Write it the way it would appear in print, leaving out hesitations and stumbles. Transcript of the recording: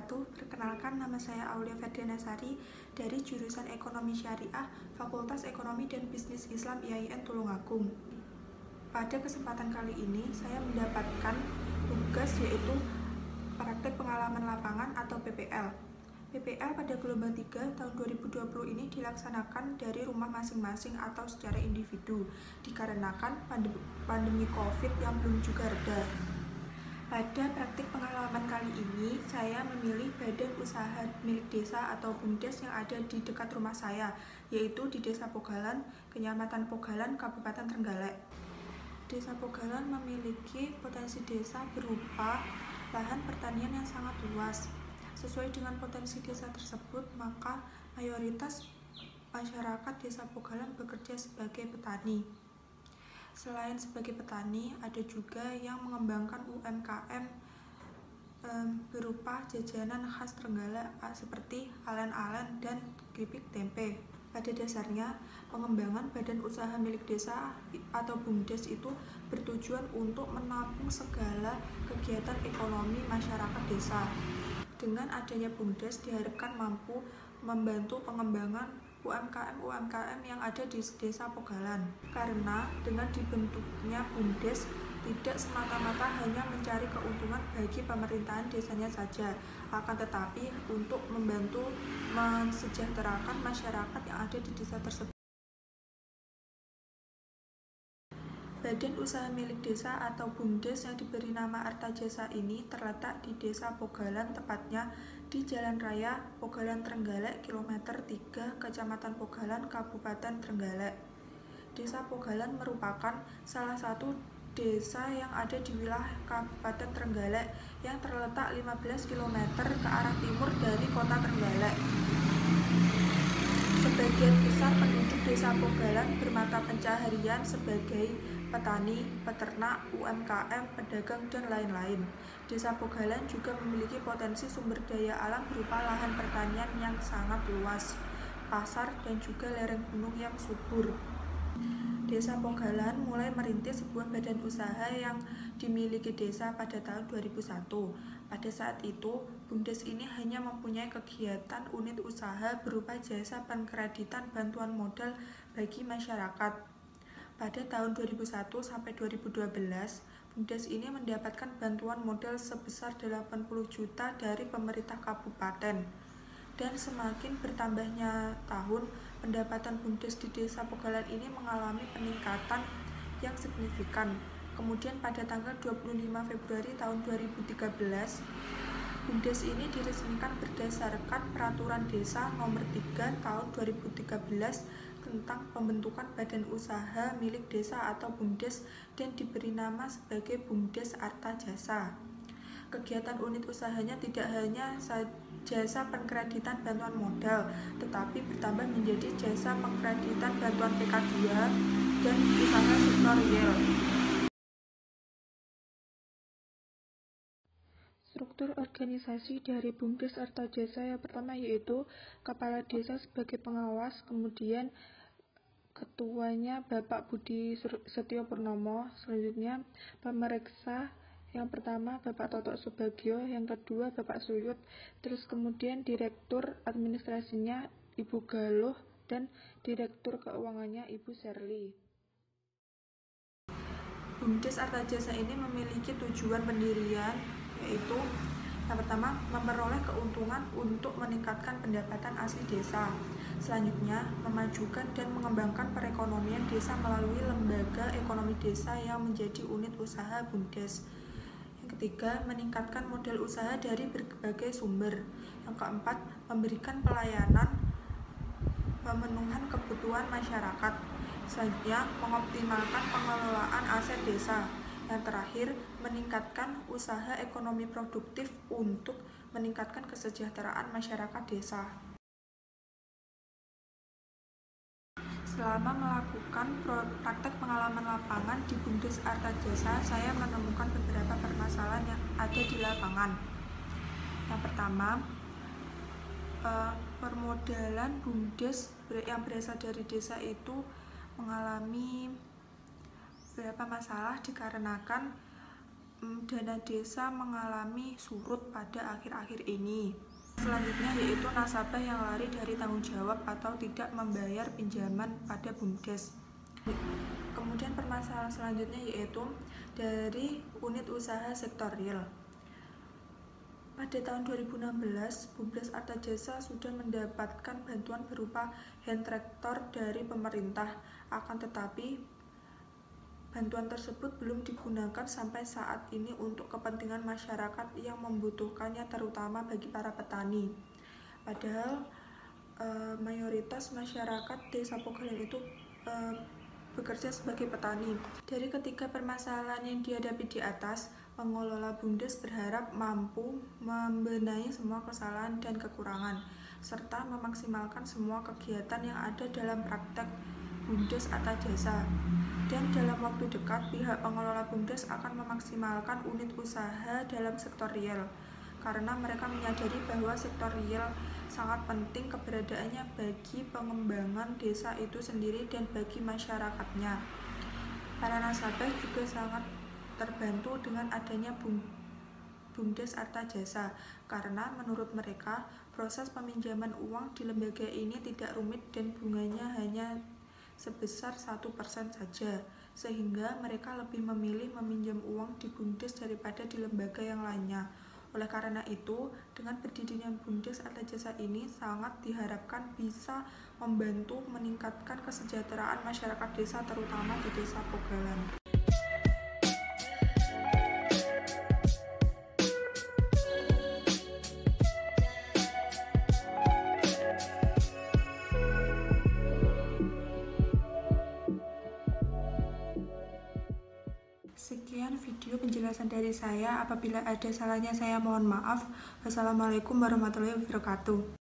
wabarakatuh. Perkenalkan, nama saya Aulia Ferdianasari dari jurusan Ekonomi Syariah, Fakultas Ekonomi dan Bisnis Islam IAIN Tulungagung. Pada kesempatan kali ini, saya mendapatkan tugas yaitu praktek pengalaman lapangan atau PPL. PPL pada gelombang 3 tahun 2020 ini dilaksanakan dari rumah masing-masing atau secara individu, dikarenakan pandemi COVID yang belum juga reda. Pada praktik pengalaman kali ini, saya memilih badan usaha milik desa atau BUMDes yang ada di dekat rumah saya, yaitu di Desa Pogalan, Kecamatan Pogalan, Kabupaten Trenggalek. Desa Pogalan memiliki potensi desa berupa lahan pertanian yang sangat luas. Sesuai dengan potensi desa tersebut, maka mayoritas masyarakat Desa Pogalan bekerja sebagai petani. Selain sebagai petani, ada juga yang mengembangkan UMKM berupa jajanan khas Trenggalek seperti alen-alen dan keripik tempe. Pada dasarnya, pengembangan badan usaha milik desa atau BUMDes itu bertujuan untuk menampung segala kegiatan ekonomi masyarakat desa. Dengan adanya BUMDes diharapkan mampu membantu pengembangan UMKM yang ada di Desa Pogalan. Karena dengan dibentuknya BUMDes tidak semata-mata hanya mencari keuntungan bagi pemerintahan desanya saja, akan tetapi untuk membantu mensejahterakan masyarakat yang ada di desa tersebut. Badan usaha milik desa atau BUMDes yang diberi nama Arta Jasa ini terletak di Desa Pogalan, tepatnya di Jalan Raya Pogalan Trenggalek, kilometer 3, Kecamatan Pogalan, Kabupaten Trenggalek. Desa Pogalan merupakan salah satu desa yang ada di wilayah Kabupaten Trenggalek yang terletak 15 km ke arah timur dari kota Trenggalek. Sebagian besar penduduk Desa Pogalan bermata pencaharian sebagai petani, peternak, UMKM, pedagang, dan lain-lain. Desa Pogalan juga memiliki potensi sumber daya alam berupa lahan pertanian yang sangat luas, pasar, dan juga lereng gunung yang subur. Desa Pogalan mulai merintis sebuah badan usaha yang dimiliki desa pada tahun 2001. Pada saat itu, BUMDes ini hanya mempunyai kegiatan unit usaha berupa jasa pengkreditan bantuan modal bagi masyarakat. Pada tahun 2001 sampai 2012, BUMDes ini mendapatkan bantuan modal sebesar 80 juta dari pemerintah kabupaten. Dan semakin bertambahnya tahun, pendapatan BUMDes di Desa Pogalan ini mengalami peningkatan yang signifikan. Kemudian pada tanggal 25 Februari tahun 2013, BUMDes ini diresmikan berdasarkan Peraturan Desa Nomor 3 Tahun 2013 tentang pembentukan badan usaha milik desa atau BUMDes dan diberi nama sebagai BUMDes Arta Jasa. Kegiatan unit usahanya tidak hanya jasa pengkreditan bantuan modal, tetapi bertambah menjadi jasa pengkreditan bantuan PK2 dan usaha sektor real. Struktur organisasi dari BUMDes Arta Jasa yang pertama yaitu Kepala Desa sebagai pengawas, kemudian ketuanya Bapak Budi Setio Purnomo, selanjutnya pemeriksa yang pertama Bapak Toto Subagio, yang kedua Bapak Suyut, terus kemudian direktur administrasinya Ibu Galuh, dan direktur keuangannya Ibu Sherly. BUMDes Arta Jasa ini memiliki tujuan pendirian, yaitu yang pertama, memperoleh keuntungan untuk meningkatkan pendapatan asli desa. Selanjutnya, memajukan dan mengembangkan perekonomian desa melalui lembaga ekonomi desa yang menjadi unit usaha BUMDes. Yang ketiga, meningkatkan modal usaha dari berbagai sumber. Yang keempat, memberikan pelayanan pemenuhan kebutuhan masyarakat. Selanjutnya, mengoptimalkan pengelolaan aset desa. Yang terakhir, meningkatkan usaha ekonomi produktif untuk meningkatkan kesejahteraan masyarakat desa. Selama melakukan praktek pengalaman lapangan di BUMDes Arta Jasa, saya menemukan beberapa permasalahan yang ada di lapangan. Yang pertama, permodalan BUMDes yang berasal dari desa itu mengalami beberapa masalah dikarenakan dana desa mengalami surut pada akhir-akhir ini. Selanjutnya yaitu nasabah yang lari dari tanggung jawab atau tidak membayar pinjaman pada BUMDes. Kemudian permasalahan selanjutnya yaitu dari unit usaha sektor real. Pada tahun 2016, BUMDes Artajasa sudah mendapatkan bantuan berupa hand tractor dari pemerintah. Akan tetapi, bantuan tersebut belum digunakan sampai saat ini untuk kepentingan masyarakat yang membutuhkannya, terutama bagi para petani. Padahal mayoritas masyarakat Desa Pogalan itu bekerja sebagai petani. Dari ketiga permasalahan yang dihadapi di atas, pengelola BUMDes berharap mampu membenahi semua kesalahan dan kekurangan, serta memaksimalkan semua kegiatan yang ada dalam praktek BUMDes Artajasa. Dan dalam waktu dekat, pihak pengelola BUMDes akan memaksimalkan unit usaha dalam sektor real, karena mereka menyadari bahwa sektor real sangat penting keberadaannya bagi pengembangan desa itu sendiri dan bagi masyarakatnya. Para nasabah juga sangat terbantu dengan adanya BUMDes Artajasa, karena menurut mereka proses peminjaman uang di lembaga ini tidak rumit dan bunganya hanya sebesar 1% saja, sehingga mereka lebih memilih meminjam uang di BUMDes daripada di lembaga yang lainnya. Oleh karena itu, dengan berdirinya BUMDes Artajasa ini sangat diharapkan bisa membantu meningkatkan kesejahteraan masyarakat desa, terutama di Desa Pogalan. Sekian video penjelasan dari saya. Apabila ada salahnya saya mohon maaf. Wassalamualaikum warahmatullahi wabarakatuh.